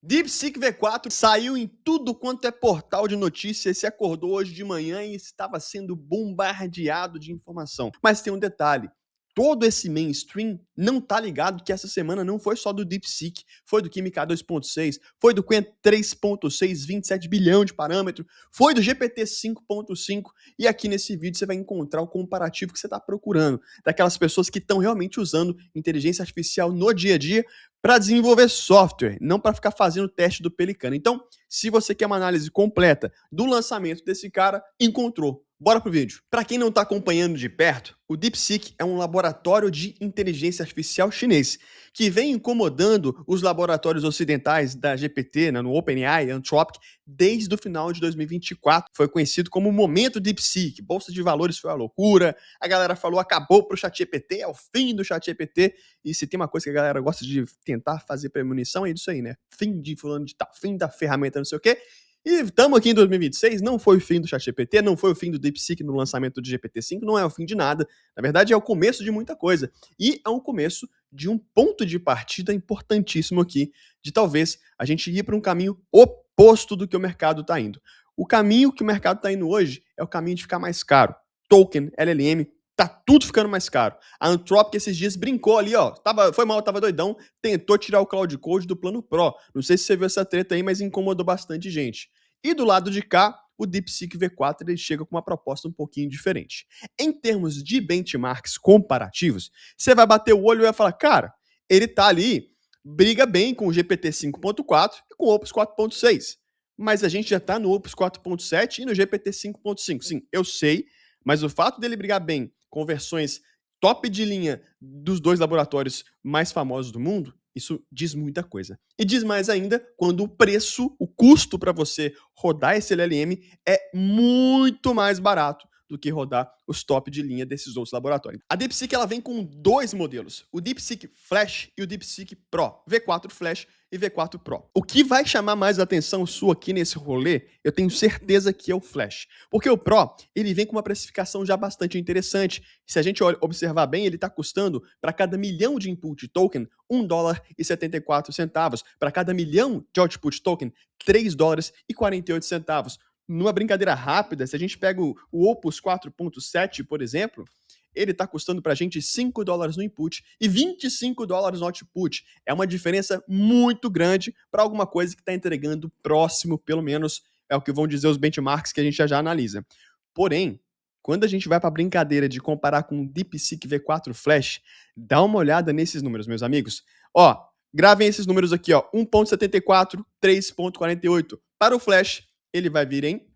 DeepSeek V4 saiu em tudo quanto é portal de notícias. Você acordou hoje de manhã e estava sendo bombardeado de informação. Mas tem um detalhe: todo esse mainstream não tá ligado que essa semana não foi só do DeepSeek, foi do Kimi K2.6, foi do Qwen 3.6, 27 bilhão de parâmetro, foi do GPT 5.5, e aqui nesse vídeo você vai encontrar o comparativo que você está procurando, daquelas pessoas que estão realmente usando inteligência artificial no dia a dia para desenvolver software, não para ficar fazendo teste do Pelicano. Então, se você quer uma análise completa do lançamento desse cara, encontrou. Bora pro vídeo. Para quem não está acompanhando de perto, o DeepSeek é um laboratório de inteligência artificial chinês que vem incomodando os laboratórios ocidentais da GPT, no OpenAI, Anthropic, desde o final de 2024. Foi conhecido como o momento DeepSeek. Bolsa de valores foi uma loucura. A galera falou acabou pro ChatGPT, é o fim do ChatGPT. E se tem uma coisa que a galera gosta de tentar fazer premonição, é isso aí, né? Fim de fulano de tal, fim da ferramenta, não sei o quê. E estamos aqui em 2026, não foi o fim do ChatGPT, não foi o fim do DeepSeek no lançamento do GPT-5, não é o fim de nada. Na verdade, é o começo de muita coisa. E é um começo de um ponto de partida importantíssimo aqui, de talvez a gente ir para um caminho oposto do que o mercado está indo. O caminho que o mercado está indo hoje é o caminho de ficar mais caro. Token, LLM, tá tudo ficando mais caro. A Anthropic esses dias brincou ali, ó. Foi mal, tava doidão. Tentou tirar o Cloud Code do plano Pro. Não sei se você viu essa treta aí, mas incomodou bastante gente. E do lado de cá, o DeepSeek V4 ele chega com uma proposta um pouquinho diferente. Em termos de benchmarks comparativos, você vai bater o olho e vai falar, cara, ele tá ali, briga bem com o GPT 5.4 e com o Opus 4.6. Mas a gente já tá no Opus 4.7 e no GPT 5.5. Sim, eu sei, mas o fato dele brigar bem com versões top de linha dos dois laboratórios mais famosos do mundo, isso diz muita coisa. E diz mais ainda quando o preço, o custo para você rodar esse LLM é muito mais barato do que rodar os top de linha desses outros laboratórios. A DeepSeek ela vem com dois modelos, o DeepSeek Flash e o DeepSeek Pro, V4 Flash e V4 Pro. O que vai chamar mais a atenção sua aqui nesse rolê, eu tenho certeza que é o Flash, porque o Pro ele vem com uma precificação já bastante interessante. Se a gente observar bem, ele está custando para cada milhão de input token $1,74, para cada milhão de output token $3,48. Numa brincadeira rápida, se a gente pega o Opus 4.7, por exemplo, ele está custando para a gente $5 no input e $25 no output. É uma diferença muito grande para alguma coisa que está entregando próximo, pelo menos é o que vão dizer os benchmarks que a gente já analisa. Porém, quando a gente vai para a brincadeira de comparar com o DeepSeek V4 Flash, dá uma olhada nesses números, meus amigos. Ó, gravem esses números aqui, ó, 1.74, 3.48. Para o Flash, ele vai vir em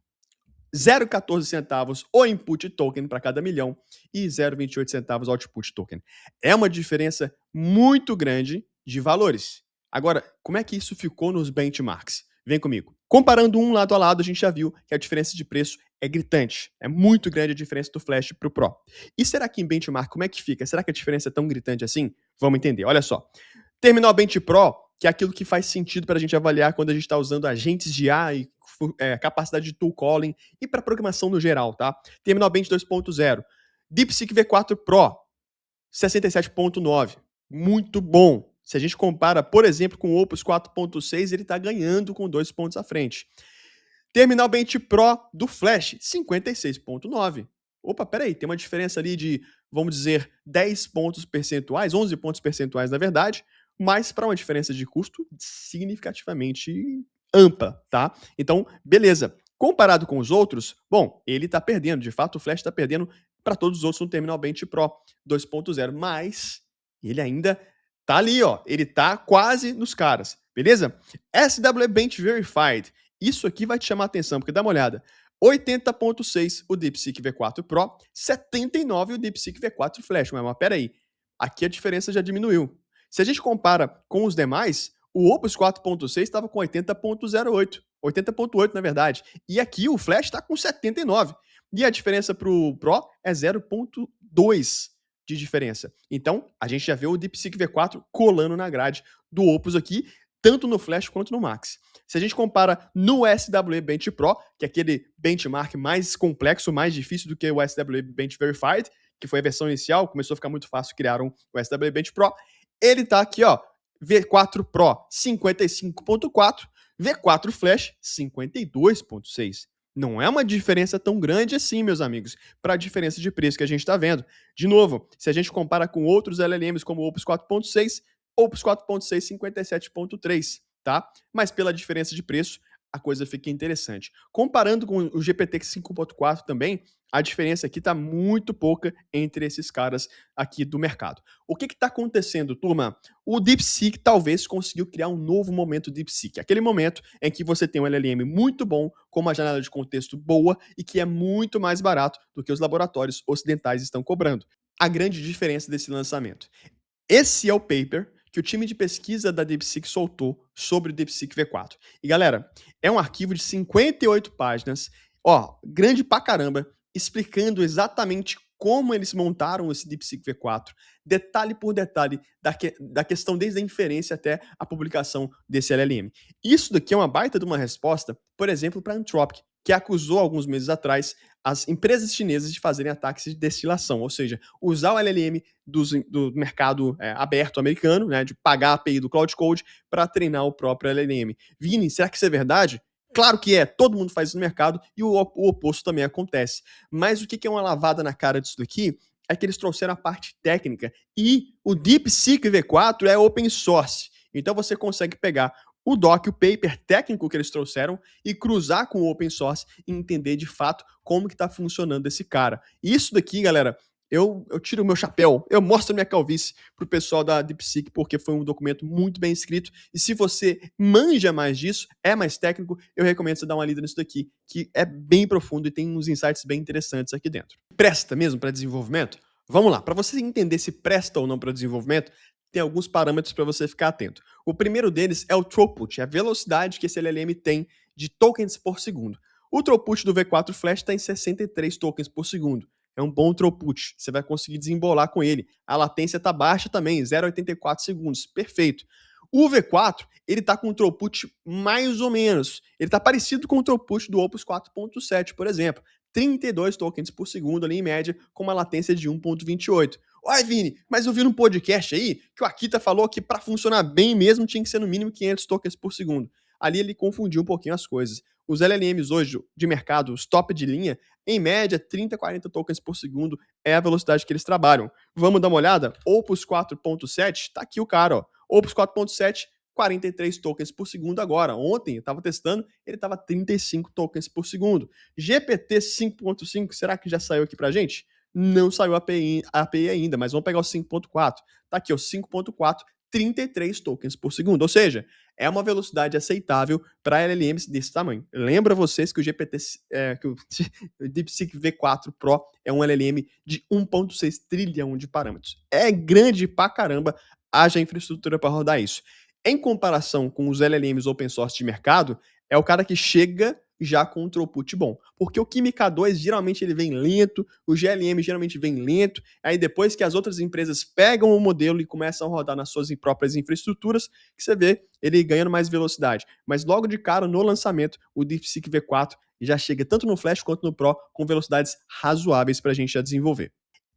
0,14 centavos o input token para cada milhão e 0,28 centavos o output token. É uma diferença muito grande de valores. Agora, como é que isso ficou nos benchmarks? Vem comigo. Comparando um lado a lado, a gente já viu que a diferença de preço é gritante. É muito grande a diferença do Flash para o Pro. E será que em benchmark, como é que fica? Será que a diferença é tão gritante assim? Vamos entender. Olha só. Terminal Bench Pro, que é aquilo que faz sentido para a gente avaliar quando a gente está usando agentes de IA e capacidade de tool calling e para programação no geral, tá? Terminal Bench 2.0. DeepSeek V4 Pro, 67.9. Muito bom. Se a gente compara, por exemplo, com o Opus 4.6, ele está ganhando com 2 pontos à frente. Terminal Bench Pro do Flash, 56.9. Opa, peraí, tem uma diferença ali de, vamos dizer, 10 pontos percentuais, 11 pontos percentuais na verdade, mas para uma diferença de custo significativamente ampla, tá? Então, beleza. Comparado com os outros, bom, ele tá perdendo, de fato o Flash tá perdendo para todos os outros no Terminal Bench Pro 2.0, mas ele ainda tá ali, ó, ele tá quase nos caras, beleza? SW Bench Verified, isso aqui vai te chamar a atenção, porque dá uma olhada. 80.6 o DeepSeek V4 Pro, 79 o DeepSeek V4 Flash. Mas peraí, aqui a diferença já diminuiu. Se a gente compara com os demais, o Opus 4.6 estava com 80.08. 80.8, na verdade. E aqui o Flash está com 79. E a diferença para o Pro é 0.2 de diferença. Então, a gente já vê o DeepSeek V4 colando na grade do Opus aqui, tanto no Flash quanto no Max. Se a gente compara no SW Bench Pro, que é aquele benchmark mais complexo, mais difícil do que o SW Bench Verified, que foi a versão inicial, começou a ficar muito fácil, criaram o SW Bench Pro, ele tá aqui, ó, V4 Pro 55.4, V4 Flash 52.6. Não é uma diferença tão grande assim, meus amigos, para a diferença de preço que a gente está vendo. De novo, se a gente compara com outros LLMs como o Opus 4.6, Opus 4.6 57.3, tá? Mas pela diferença de preço, a coisa fica interessante. Comparando com o GPT 5.4 também, a diferença aqui está muito pouca entre esses caras aqui do mercado. O que está acontecendo, turma? O DeepSeek talvez conseguiu criar um novo momento DeepSeek. Aquele momento em que você tem um LLM muito bom, com uma janela de contexto boa e que é muito mais barato do que os laboratórios ocidentais estão cobrando. A grande diferença desse lançamento. Esse é o paper que o time de pesquisa da DeepSeek soltou sobre o DeepSeek V4. E galera, é um arquivo de 58 páginas, ó, grande pra caramba, explicando exatamente como eles montaram esse DeepSeek V4, detalhe por detalhe da questão desde a inferência até a publicação desse LLM. Isso daqui é uma baita de uma resposta, por exemplo, para a Anthropic, que acusou alguns meses atrás as empresas chinesas de fazerem ataques de destilação, ou seja, usar o LLM do mercado aberto americano, né, de pagar a API do Cloud Code para treinar o próprio LLM. Vini, será que isso é verdade? Claro que é, todo mundo faz isso no mercado e o oposto também acontece. Mas o que é uma lavada na cara disso daqui é que eles trouxeram a parte técnica e o DeepSeek V4 é open source. Então você consegue pegar o doc, o paper técnico que eles trouxeram e cruzar com o open source e entender de fato como que está funcionando esse cara. Isso daqui, galera, eu tiro o meu chapéu, eu mostro minha calvície pro pessoal da DeepSeek, porque foi um documento muito bem escrito, e se você manja mais disso, é mais técnico, eu recomendo você dar uma lida nisso daqui, que é bem profundo e tem uns insights bem interessantes aqui dentro. Presta mesmo para desenvolvimento? Vamos lá, para você entender se presta ou não para desenvolvimento, tem alguns parâmetros para você ficar atento. O primeiro deles é o throughput, a velocidade que esse LLM tem de tokens por segundo. O throughput do V4 Flash está em 63 tokens por segundo. É um bom throughput, você vai conseguir desembolar com ele. A latência está baixa também, 0,84 segundos, perfeito. O V4, ele está com um throughput mais ou menos. Ele está parecido com o throughput do Opus 4.7, por exemplo. 32 tokens por segundo ali em média, com uma latência de 1,28. Oi, Vini, mas eu vi num podcast aí que o Akita falou que para funcionar bem mesmo tinha que ser no mínimo 500 tokens por segundo. Ali ele confundiu um pouquinho as coisas. Os LLMs hoje de mercado, os top de linha, em média 30, 40 tokens por segundo é a velocidade que eles trabalham. Vamos dar uma olhada? Opus 4.7, tá aqui o cara, ó. Opus 4.7, 43 tokens por segundo agora. Ontem eu estava testando, ele estava 35 tokens por segundo. GPT 5.5, será que já saiu aqui pra gente? Não saiu a API ainda, mas vamos pegar o 5.4. Tá aqui, o 5.4, 33 tokens por segundo. Ou seja, é uma velocidade aceitável para LLMs desse tamanho. Lembra vocês que o que o DeepSeek V4 Pro é um LLM de 1.6 trilhão de parâmetros. É grande pra caramba, haja infraestrutura para rodar isso. Em comparação com os LLMs open source de mercado, é o cara que chega já com um throughput bom. Porque o Kimi K2 geralmente ele vem lento, o GLM geralmente vem lento, aí depois que as outras empresas pegam o modelo e começam a rodar nas suas próprias infraestruturas, que você vê ele ganhando mais velocidade. Mas logo de cara, no lançamento, o DeepSeek V4 já chega tanto no Flash quanto no Pro com velocidades razoáveis para a gente já desenvolver.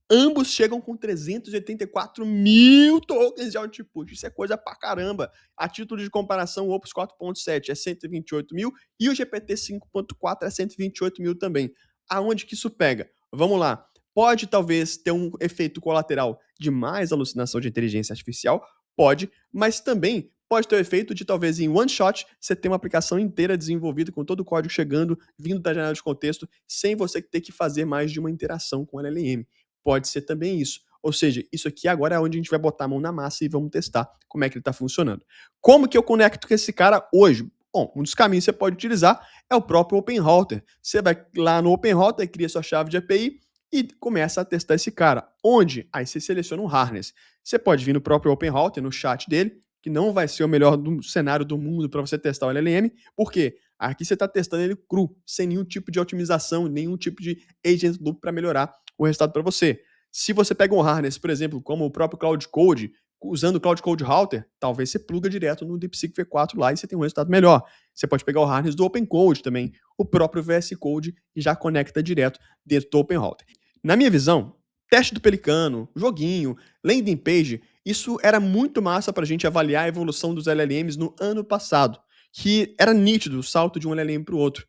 Ambos chegam com 384 mil tokens de output. Isso é coisa pra caramba. A título de comparação, o Opus 4.7 é 128 mil e o GPT 5.4 é 128 mil também. Aonde que isso pega? Vamos lá. Pode talvez ter um efeito colateral de mais alucinação de inteligência artificial? Pode, mas também pode ter o efeito de talvez em one shot você ter uma aplicação inteira desenvolvida com todo o código chegando, vindo da janela de contexto, sem você ter que fazer mais de uma interação com o LLM. Pode ser também isso. Ou seja, isso aqui agora é onde a gente vai botar a mão na massa e vamos testar como é que ele está funcionando. Como que eu conecto com esse cara hoje? Bom, um dos caminhos que você pode utilizar é o próprio OpenRouter. Você vai lá no OpenRouter, cria sua chave de API e começa a testar esse cara. Onde? Aí você seleciona um harness. Você pode vir no próprio OpenRouter, no chat dele, que não vai ser o melhor cenário do mundo para você testar o LLM. Por quê? Aqui você está testando ele cru, sem nenhum tipo de otimização, nenhum tipo de agent loop para melhorar o resultado para você. Se você pega um harness, por exemplo, como o próprio Cloud Code, usando o Cloud Code Router, talvez você pluga direto no DeepSeek V4 lá e você tem um resultado melhor. Você pode pegar o harness do OpenCode também, o próprio VS Code, e já conecta direto dentro do OpenRouter. Na minha visão, teste do Pelicano, joguinho, landing page, isso era muito massa pra gente avaliar a evolução dos LLMs no ano passado, que era nítido o salto de um LLM para o outro.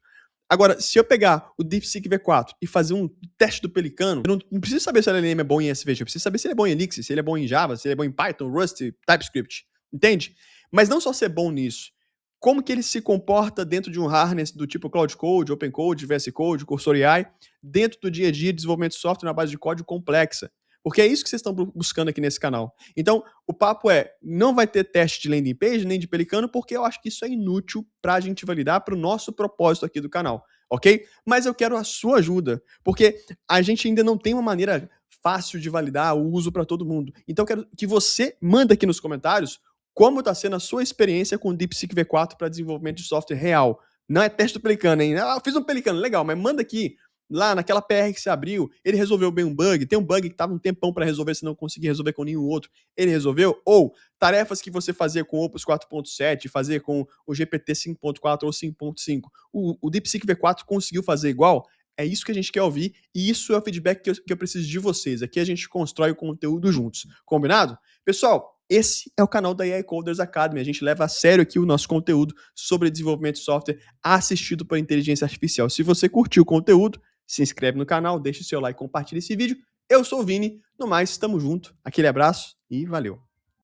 Agora, se eu pegar o DeepSeek V4 e fazer um teste do Pelicano, eu não preciso saber se o LLM é bom em SVG, eu preciso saber se ele é bom em Elixir, se ele é bom em Java, se ele é bom em Python, Rust, TypeScript, entende? Mas não só ser bom nisso, como que ele se comporta dentro de um harness do tipo Cloud Code, Open Code, VS Code, Cursor AI, dentro do dia a dia de desenvolvimento de software na base de código complexa. Porque é isso que vocês estão buscando aqui nesse canal. Então, o papo é, não vai ter teste de landing page, nem de Pelicano, porque eu acho que isso é inútil para a gente validar para o nosso propósito aqui do canal, ok? Mas eu quero a sua ajuda, porque a gente ainda não tem uma maneira fácil de validar o uso para todo mundo. Então, eu quero que você manda aqui nos comentários como está sendo a sua experiência com o DeepSeek V4 para desenvolvimento de software real. Não é teste do Pelicano, hein? Ah, eu fiz um Pelicano, legal, mas manda aqui, lá naquela PR que você abriu, ele resolveu bem um bug, tem um bug que estava um tempão para resolver, se não conseguia resolver com nenhum outro, ele resolveu? Ou tarefas que você fazia com o Opus 4.7, fazer com o GPT 5.4 ou 5.5, o DeepSeek V4 conseguiu fazer igual? É isso que a gente quer ouvir e isso é o feedback que eu preciso de vocês. Aqui a gente constrói o conteúdo juntos. Combinado? Pessoal, esse é o canal da AI Coders Academy. A gente leva a sério aqui o nosso conteúdo sobre desenvolvimento de software assistido por inteligência artificial. Se você curtiu o conteúdo, se inscreve no canal, deixa o seu like, compartilha esse vídeo. Eu sou o Vini, no mais, tamo junto. Aquele abraço e valeu.